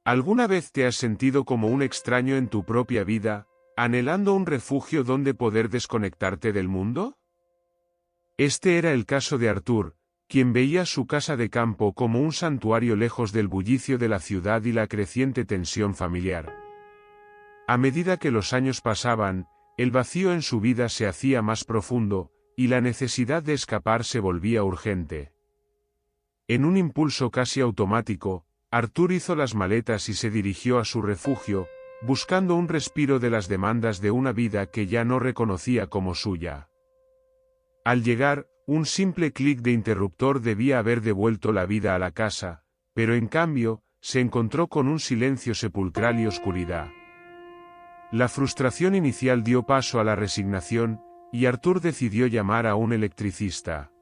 ¿Alguna vez te has sentido como un extraño en tu propia vida, anhelando un refugio donde poder desconectarte del mundo? Este era el caso de Arthur, quien veía su casa de campo como un santuario lejos del bullicio de la ciudad y la creciente tensión familiar. A medida que los años pasaban, el vacío en su vida se hacía más profundo, y la necesidad de escapar se volvía urgente. En un impulso casi automático, Arthur hizo las maletas y se dirigió a su refugio, buscando un respiro de las demandas de una vida que ya no reconocía como suya. Al llegar, un simple clic de interruptor debía haber devuelto la vida a la casa, pero en cambio, se encontró con un silencio sepulcral y oscuridad. La frustración inicial dio paso a la resignación, y Arthur decidió llamar a un electricista.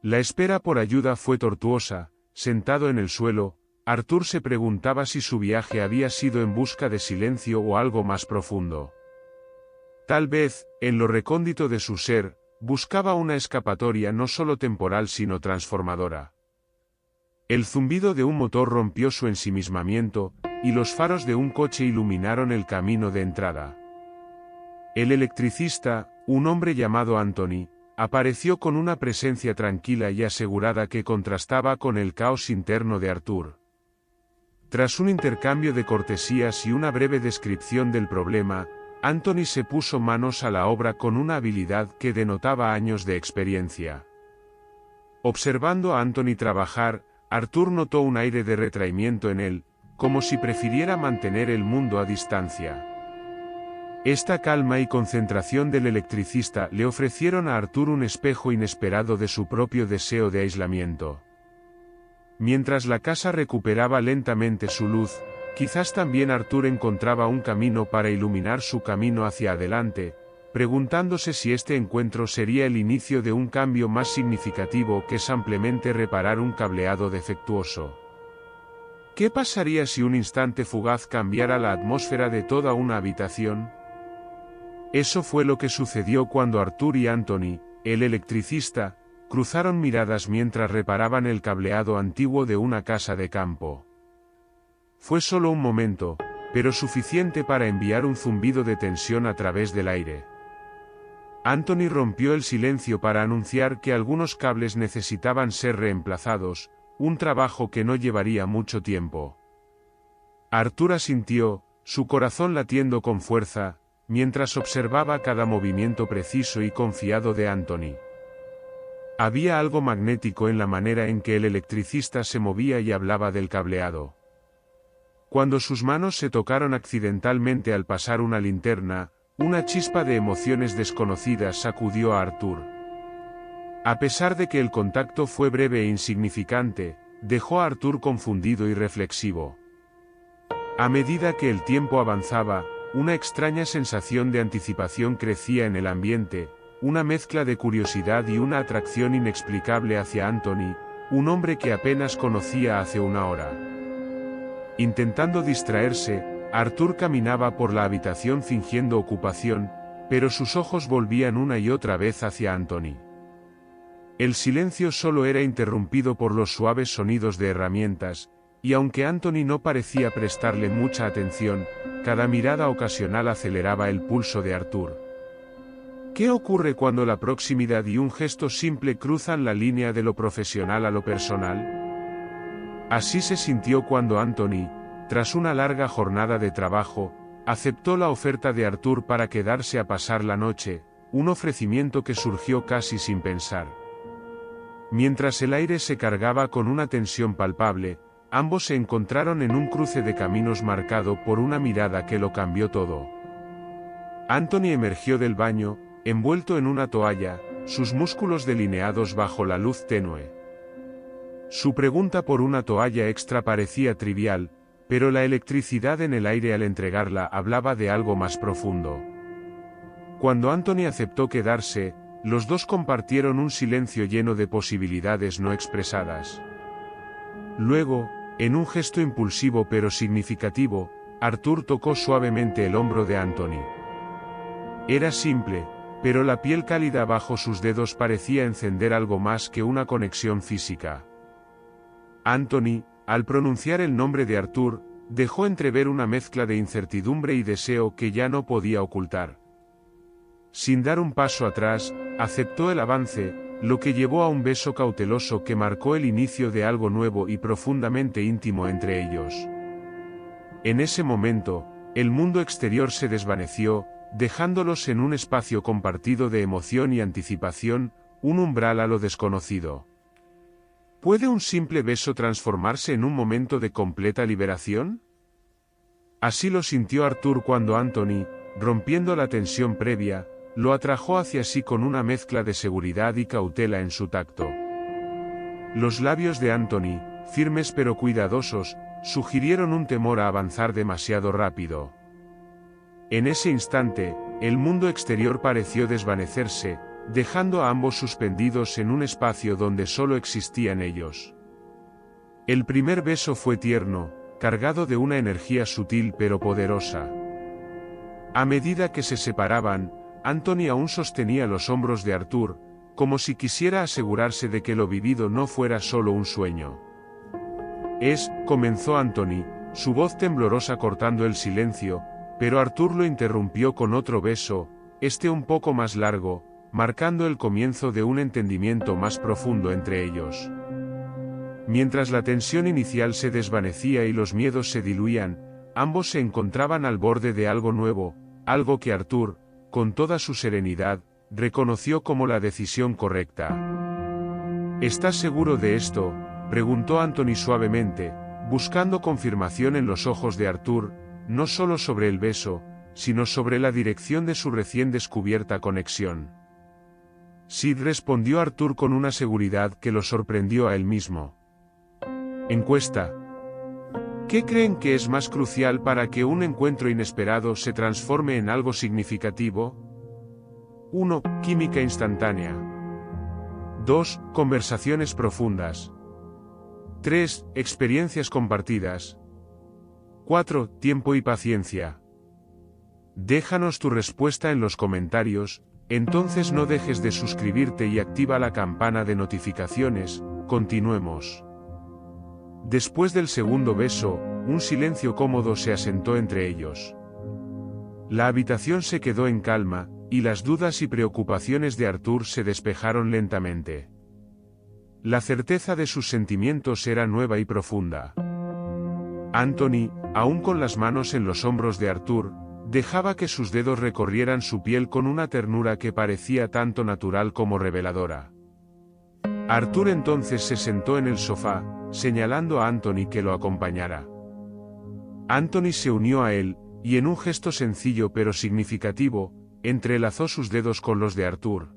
La espera por ayuda fue tortuosa. Sentado en el suelo, Arthur se preguntaba si su viaje había sido en busca de silencio o algo más profundo. Tal vez, en lo recóndito de su ser, buscaba una escapatoria no solo temporal sino transformadora. El zumbido de un motor rompió su ensimismamiento, y los faros de un coche iluminaron el camino de entrada. El electricista, un hombre llamado Anthony, apareció con una presencia tranquila y asegurada que contrastaba con el caos interno de Arthur. Tras un intercambio de cortesías y una breve descripción del problema, Anthony se puso manos a la obra con una habilidad que denotaba años de experiencia. Observando a Anthony trabajar, Arthur notó un aire de retraimiento en él, como si prefiriera mantener el mundo a distancia. Esta calma y concentración del electricista le ofrecieron a Arthur un espejo inesperado de su propio deseo de aislamiento. Mientras la casa recuperaba lentamente su luz, quizás también Arthur encontraba un camino para iluminar su camino hacia adelante, preguntándose si este encuentro sería el inicio de un cambio más significativo que simplemente reparar un cableado defectuoso. ¿Qué pasaría si un instante fugaz cambiara la atmósfera de toda una habitación? Eso fue lo que sucedió cuando Arthur y Anthony, el electricista, cruzaron miradas mientras reparaban el cableado antiguo de una casa de campo. Fue solo un momento, pero suficiente para enviar un zumbido de tensión a través del aire. Anthony rompió el silencio para anunciar que algunos cables necesitaban ser reemplazados, un trabajo que no llevaría mucho tiempo. Arthur asintió, su corazón latiendo con fuerza, mientras observaba cada movimiento preciso y confiado de Anthony. Había algo magnético en la manera en que el electricista se movía y hablaba del cableado. Cuando sus manos se tocaron accidentalmente al pasar una linterna, una chispa de emociones desconocidas sacudió a Arthur. A pesar de que el contacto fue breve e insignificante, dejó a Arthur confundido y reflexivo. A medida que el tiempo avanzaba, una extraña sensación de anticipación crecía en el ambiente, una mezcla de curiosidad y una atracción inexplicable hacia Anthony, un hombre que apenas conocía hace una hora. Intentando distraerse, Arthur caminaba por la habitación fingiendo ocupación, pero sus ojos volvían una y otra vez hacia Anthony. El silencio solo era interrumpido por los suaves sonidos de herramientas, y aunque Anthony no parecía prestarle mucha atención, cada mirada ocasional aceleraba el pulso de Arthur. ¿Qué ocurre cuando la proximidad y un gesto simple cruzan la línea de lo profesional a lo personal? Así se sintió cuando Anthony, tras una larga jornada de trabajo, aceptó la oferta de Arthur para quedarse a pasar la noche, un ofrecimiento que surgió casi sin pensar. Mientras el aire se cargaba con una tensión palpable, ambos se encontraron en un cruce de caminos marcado por una mirada que lo cambió todo. Anthony emergió del baño, envuelto en una toalla, sus músculos delineados bajo la luz tenue. Su pregunta por una toalla extra parecía trivial, pero la electricidad en el aire al entregarla hablaba de algo más profundo. Cuando Anthony aceptó quedarse, los dos compartieron un silencio lleno de posibilidades no expresadas. Luego, en un gesto impulsivo pero significativo, Arthur tocó suavemente el hombro de Anthony. Era simple, pero la piel cálida bajo sus dedos parecía encender algo más que una conexión física. Anthony, al pronunciar el nombre de Arthur, dejó entrever una mezcla de incertidumbre y deseo que ya no podía ocultar. Sin dar un paso atrás, aceptó el avance, lo que llevó a un beso cauteloso que marcó el inicio de algo nuevo y profundamente íntimo entre ellos. En ese momento, el mundo exterior se desvaneció, dejándolos en un espacio compartido de emoción y anticipación, un umbral a lo desconocido. ¿Puede un simple beso transformarse en un momento de completa liberación? Así lo sintió Arthur cuando Anthony, rompiendo la tensión previa, lo atrajo hacia sí con una mezcla de seguridad y cautela en su tacto. Los labios de Anthony, firmes pero cuidadosos, sugirieron un temor a avanzar demasiado rápido. En ese instante, el mundo exterior pareció desvanecerse, dejando a ambos suspendidos en un espacio donde solo existían ellos. El primer beso fue tierno, cargado de una energía sutil pero poderosa. A medida que se separaban, Anthony aún sostenía los hombros de Arthur, como si quisiera asegurarse de que lo vivido no fuera solo un sueño. Comenzó Anthony, su voz temblorosa cortando el silencio, pero Arthur lo interrumpió con otro beso, un poco más largo, marcando el comienzo de un entendimiento más profundo entre ellos. Mientras la tensión inicial se desvanecía y los miedos se diluían, ambos se encontraban al borde de algo nuevo, algo que Arthur, con toda su serenidad, reconoció como la decisión correcta. ¿Estás seguro de esto?, preguntó Anthony suavemente, buscando confirmación en los ojos de Arthur, no solo sobre el beso, sino sobre la dirección de su recién descubierta conexión. Sí, respondió Arthur con una seguridad que lo sorprendió a él mismo. Encuesta. ¿Qué creen que es más crucial para que un encuentro inesperado se transforme en algo significativo? 1. Química instantánea. 2. Conversaciones profundas. 3. Experiencias compartidas. 4. Tiempo y paciencia. Déjanos tu respuesta en los comentarios, entonces no dejes de suscribirte y activa la campana de notificaciones. Continuemos. Después del segundo beso, un silencio cómodo se asentó entre ellos. La habitación se quedó en calma, y las dudas y preocupaciones de Arthur se despejaron lentamente. La certeza de sus sentimientos era nueva y profunda. Anthony, aún con las manos en los hombros de Arthur, dejaba que sus dedos recorrieran su piel con una ternura que parecía tanto natural como reveladora. Arthur entonces se sentó en el sofá, señalando a Anthony que lo acompañara. Anthony se unió a él, y en un gesto sencillo pero significativo, entrelazó sus dedos con los de Arthur.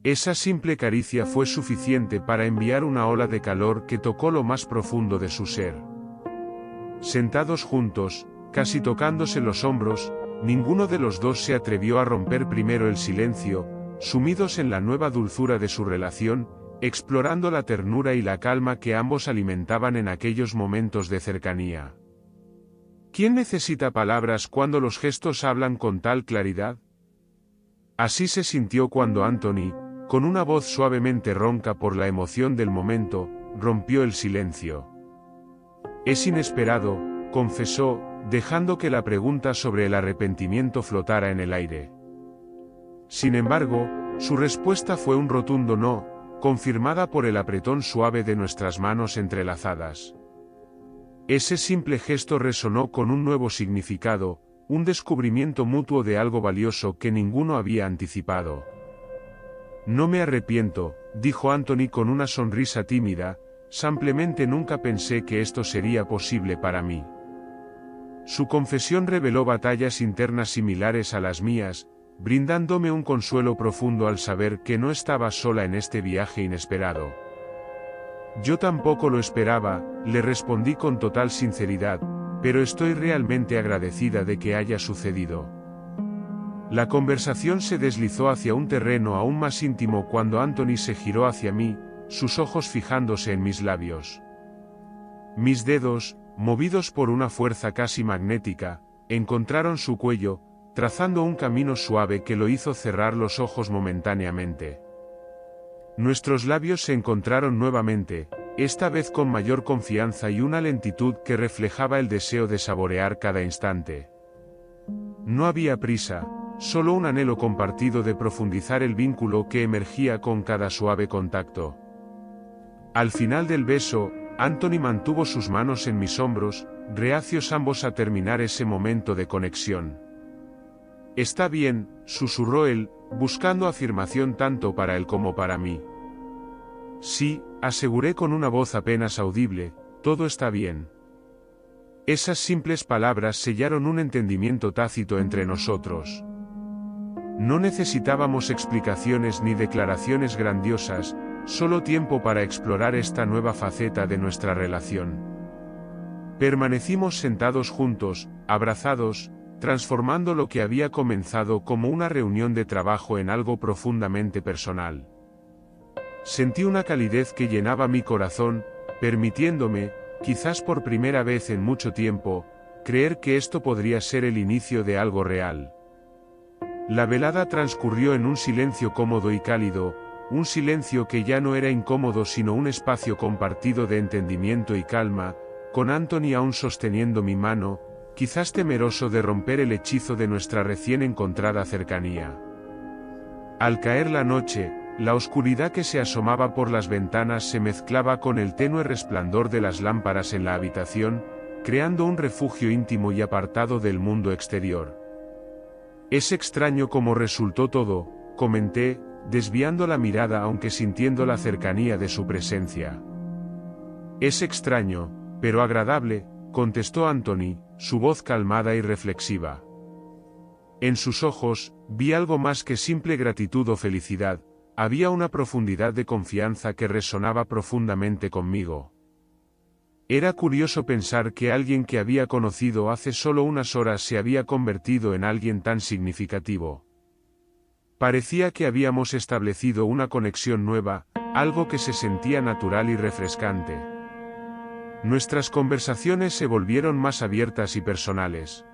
Esa simple caricia fue suficiente para enviar una ola de calor que tocó lo más profundo de su ser. Sentados juntos, casi tocándose los hombros, ninguno de los dos se atrevió a romper primero el silencio, sumidos en la nueva dulzura de su relación, explorando la ternura y la calma que ambos alimentaban en aquellos momentos de cercanía. ¿Quién necesita palabras cuando los gestos hablan con tal claridad? Así se sintió cuando Anthony, con una voz suavemente ronca por la emoción del momento, rompió el silencio. Es inesperado, confesó, dejando que la pregunta sobre el arrepentimiento flotara en el aire. Sin embargo, su respuesta fue un rotundo no, confirmada por el apretón suave de nuestras manos entrelazadas. Ese simple gesto resonó con un nuevo significado, un descubrimiento mutuo de algo valioso que ninguno había anticipado. No me arrepiento, dijo Anthony con una sonrisa tímida, simplemente nunca pensé que esto sería posible para mí. Su confesión reveló batallas internas similares a las mías, brindándome un consuelo profundo al saber que no estaba sola en este viaje inesperado. Yo tampoco lo esperaba, le respondí con total sinceridad, pero estoy realmente agradecida de que haya sucedido. La conversación se deslizó hacia un terreno aún más íntimo cuando Anthony se giró hacia mí, sus ojos fijándose en mis labios. Mis dedos, movidos por una fuerza casi magnética, encontraron su cuello, trazando un camino suave que lo hizo cerrar los ojos momentáneamente. Nuestros labios se encontraron nuevamente, esta vez con mayor confianza y una lentitud que reflejaba el deseo de saborear cada instante. No había prisa, solo un anhelo compartido de profundizar el vínculo que emergía con cada suave contacto. Al final del beso, Anthony mantuvo sus manos en mis hombros, reacios ambos a terminar ese momento de conexión. «Está bien», susurró él, buscando afirmación tanto para él como para mí. «Sí», aseguré con una voz apenas audible, «todo está bien». Esas simples palabras sellaron un entendimiento tácito entre nosotros. No necesitábamos explicaciones ni declaraciones grandiosas, solo tiempo para explorar esta nueva faceta de nuestra relación. Permanecimos sentados juntos, abrazados, transformando lo que había comenzado como una reunión de trabajo en algo profundamente personal. Sentí una calidez que llenaba mi corazón, permitiéndome, quizás por primera vez en mucho tiempo, creer que esto podría ser el inicio de algo real. La velada transcurrió en un silencio cómodo y cálido, un silencio que ya no era incómodo sino un espacio compartido de entendimiento y calma, con Anthony aún sosteniendo mi mano, quizás temeroso de romper el hechizo de nuestra recién encontrada cercanía. Al caer la noche, la oscuridad que se asomaba por las ventanas se mezclaba con el tenue resplandor de las lámparas en la habitación, creando un refugio íntimo y apartado del mundo exterior. «Es extraño cómo resultó todo», comenté, desviando la mirada aunque sintiendo la cercanía de su presencia. «Es extraño, pero agradable», contestó Anthony, su voz calmada y reflexiva. En sus ojos, vi algo más que simple gratitud o felicidad, había una profundidad de confianza que resonaba profundamente conmigo. Era curioso pensar que alguien que había conocido hace solo unas horas se había convertido en alguien tan significativo. Parecía que habíamos establecido una conexión nueva, algo que se sentía natural y refrescante. Nuestras conversaciones se volvieron más abiertas y personales.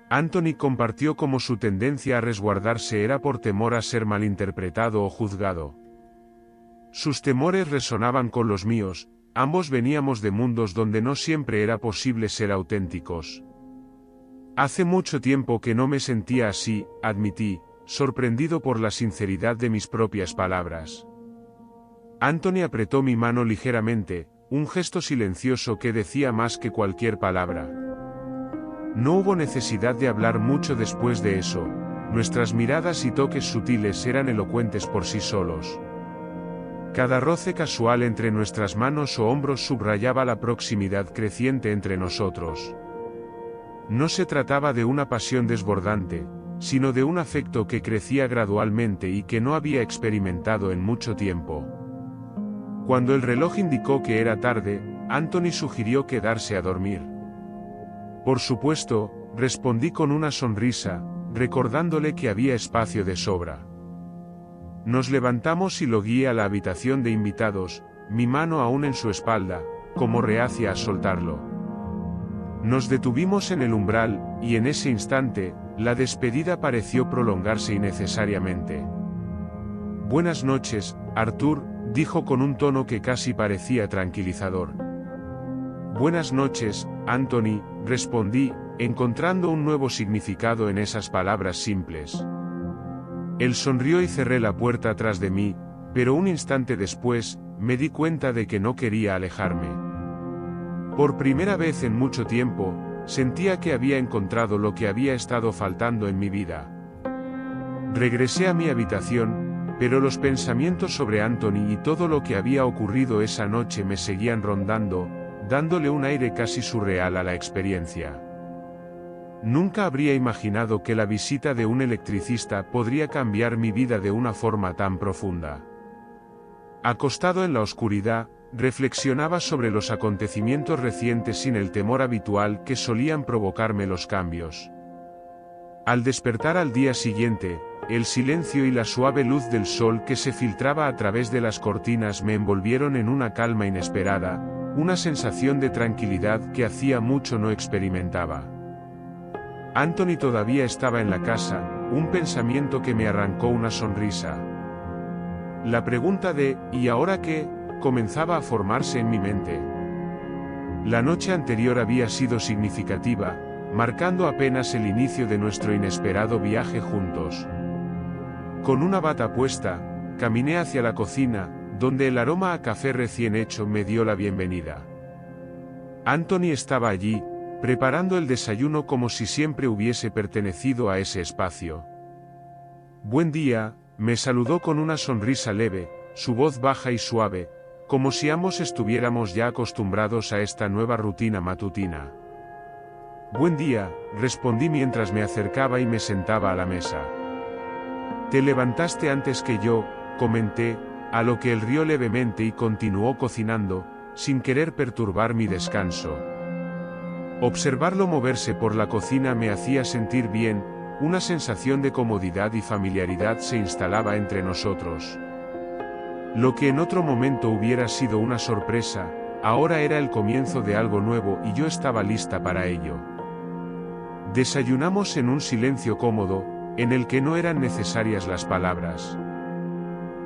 Anthony compartió cómo su tendencia a resguardarse era por temor a ser malinterpretado o juzgado. Sus temores resonaban con los míos, ambos veníamos de mundos donde no siempre era posible ser auténticos. Hace mucho tiempo que no me sentía así, admití, sorprendido por la sinceridad de mis propias palabras. Anthony apretó mi mano ligeramente, un gesto silencioso que decía más que cualquier palabra. No hubo necesidad de hablar mucho después de eso, nuestras miradas y toques sutiles eran elocuentes por sí solos. Cada roce casual entre nuestras manos o hombros subrayaba la proximidad creciente entre nosotros. No se trataba de una pasión desbordante, sino de un afecto que crecía gradualmente y que no había experimentado en mucho tiempo. Cuando el reloj indicó que era tarde, Anthony sugirió quedarse a dormir. Por supuesto, respondí con una sonrisa, recordándole que había espacio de sobra. Nos levantamos y lo guié a la habitación de invitados, mi mano aún en su espalda, como reacia a soltarlo. Nos detuvimos en el umbral, y en ese instante, la despedida pareció prolongarse innecesariamente. «Buenas noches, Arthur», dijo con un tono que casi parecía tranquilizador. «Buenas noches, Anthony», respondí, encontrando un nuevo significado en esas palabras simples. Él sonrió y cerré la puerta tras de mí, pero un instante después, me di cuenta de que no quería alejarme. Por primera vez en mucho tiempo, sentía que había encontrado lo que había estado faltando en mi vida. Regresé a mi habitación, pero los pensamientos sobre Anthony y todo lo que había ocurrido esa noche me seguían rondando, dándole un aire casi surreal a la experiencia. Nunca habría imaginado que la visita de un electricista podría cambiar mi vida de una forma tan profunda. Acostado en la oscuridad, reflexionaba sobre los acontecimientos recientes sin el temor habitual que solían provocarme los cambios. Al despertar al día siguiente, el silencio y la suave luz del sol que se filtraba a través de las cortinas me envolvieron en una calma inesperada, una sensación de tranquilidad que hacía mucho no experimentaba. Anthony todavía estaba en la casa, un pensamiento que me arrancó una sonrisa. La pregunta de «¿y ahora qué?», comenzaba a formarse en mi mente. La noche anterior había sido significativa, marcando apenas el inicio de nuestro inesperado viaje juntos. Con una bata puesta, caminé hacia la cocina, donde el aroma a café recién hecho me dio la bienvenida. Anthony estaba allí, preparando el desayuno como si siempre hubiese pertenecido a ese espacio. «Buen día», me saludó con una sonrisa leve, su voz baja y suave, como si ambos estuviéramos ya acostumbrados a esta nueva rutina matutina. «Buen día», respondí mientras me acercaba y me sentaba a la mesa. «Te levantaste antes que yo», comenté, a lo que él rió levemente y continuó cocinando, sin querer perturbar mi descanso. Observarlo moverse por la cocina me hacía sentir bien, una sensación de comodidad y familiaridad se instalaba entre nosotros. Lo que en otro momento hubiera sido una sorpresa, ahora era el comienzo de algo nuevo y yo estaba lista para ello. Desayunamos en un silencio cómodo, en el que no eran necesarias las palabras.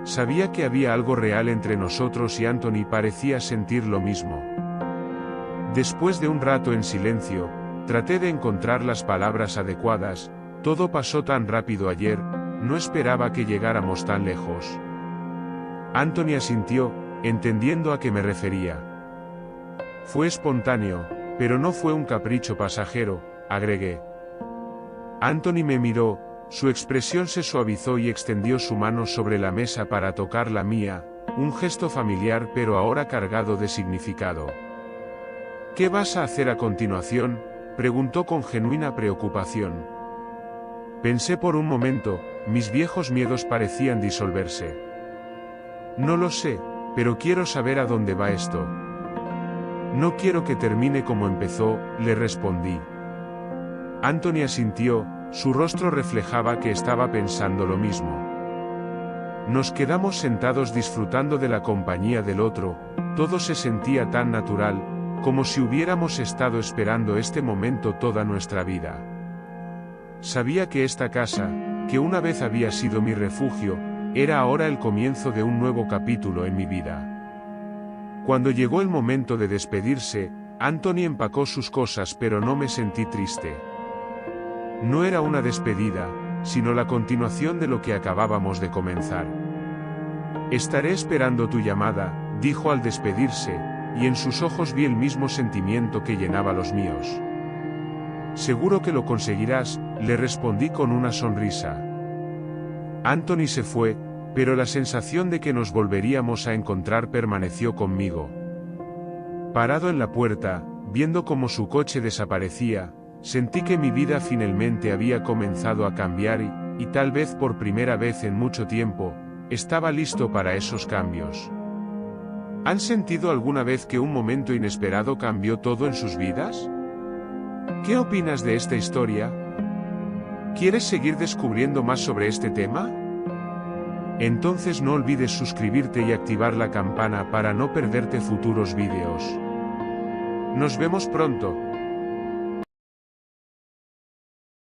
Sabía que había algo real entre nosotros y Anthony parecía sentir lo mismo. Después de un rato en silencio, traté de encontrar las palabras adecuadas. Todo pasó tan rápido ayer, no esperaba que llegáramos tan lejos. Anthony asintió, entendiendo a qué me refería. Fue espontáneo, pero no fue un capricho pasajero, agregué. Anthony me miró, su expresión se suavizó y extendió su mano sobre la mesa para tocar la mía, un gesto familiar pero ahora cargado de significado. «¿Qué vas a hacer a continuación?», preguntó con genuina preocupación. Pensé por un momento, mis viejos miedos parecían disolverse. «No lo sé, pero quiero saber a dónde va esto». «No quiero que termine como empezó», le respondí. Anthony asintió, su rostro reflejaba que estaba pensando lo mismo. Nos quedamos sentados disfrutando de la compañía del otro, todo se sentía tan natural, como si hubiéramos estado esperando este momento toda nuestra vida. Sabía que esta casa, que una vez había sido mi refugio, era ahora el comienzo de un nuevo capítulo en mi vida. Cuando llegó el momento de despedirse, Anthony empacó sus cosas pero no me sentí triste. No era una despedida, sino la continuación de lo que acabábamos de comenzar. «Estaré esperando tu llamada», dijo al despedirse, y en sus ojos vi el mismo sentimiento que llenaba los míos. «Seguro que lo conseguirás», le respondí con una sonrisa. Anthony se fue, pero la sensación de que nos volveríamos a encontrar permaneció conmigo. Parado en la puerta, viendo cómo su coche desaparecía, sentí que mi vida finalmente había comenzado a cambiar y tal vez por primera vez en mucho tiempo, estaba listo para esos cambios. ¿Han sentido alguna vez que un momento inesperado cambió todo en sus vidas? ¿Qué opinas de esta historia? ¿Quieres seguir descubriendo más sobre este tema? Entonces no olvides suscribirte y activar la campana para no perderte futuros vídeos. Nos vemos pronto.